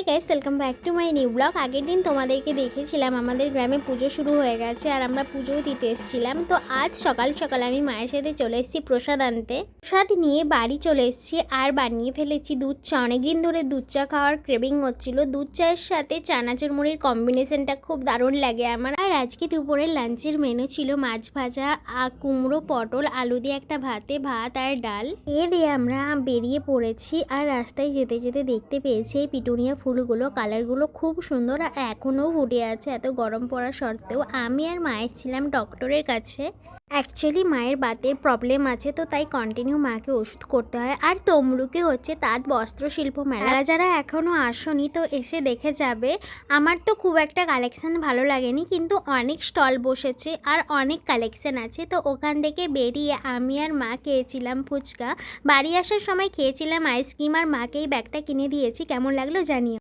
Hi guys, welcome back to my new blog. আগের দিন তোমাদেরকে দেখেছিলাম আমাদের গ্রামে পুজো শুরু হয়ে গেছে আর আমরা পুজোও দিতে এসেছিলাম। তো আজ সকাল সকাল আমি মায়ের সাথে চলে এসেছি প্রসাদ আনতে। প্রসাদ নিয়ে বাড়ি চলে এসেছি আর বানিয়ে ফেলেছি দুধ চা। অনেকদিন ধরে দুধ চা খাওয়ার ক্রেভিং হচ্ছিল। দুধ চায়ের সাথে চানাচুর মুড়ির কম্বিনেশনটা খুব দারুণ লাগে আমার। আর আজকে দুপুরের লাঞ্চের মেনু ছিল মাছ ভাজা, কুমড়ো, পটল, আলু দিয়ে একটা ভাত আর ডাল। এ দিয়ে আমরা বেরিয়ে পড়েছি আর রাস্তায় যেতে যেতে দেখতে পেয়েছি এই পিটুনিয়া ফুলগুলো, কালারগুলো খুব সুন্দর আর এখনও ফুটে আছে এত গরম পড়া সত্ত্বেও। আমি আর মা ছিলাম ডক্টরের কাছে। অ্যাকচুয়ালি মায়ের বাতের প্রবলেম আছে, তো তাই কন্টিনিউ মাকে ওষুধ করতে হয়। আর তমলুকে হচ্ছে তাঁত বস্ত্রশিল্প মেলা, যারা এখনও আসনি তো এসে দেখে যাবে। আমার তো খুব একটা কালেকশান ভালো লাগেনি, কিন্তু অনেক স্টল বসেছে আর অনেক কালেকশান আছে। তো ওখান থেকে বেরিয়ে আমি আর মা খেয়েছিলাম ফুচকা। বাড়ি আসার সময় খেয়েছিলাম আইসক্রিম আর মাকে এই ব্যাগটা কিনে দিয়েছি। কেমন লাগলো জানিও।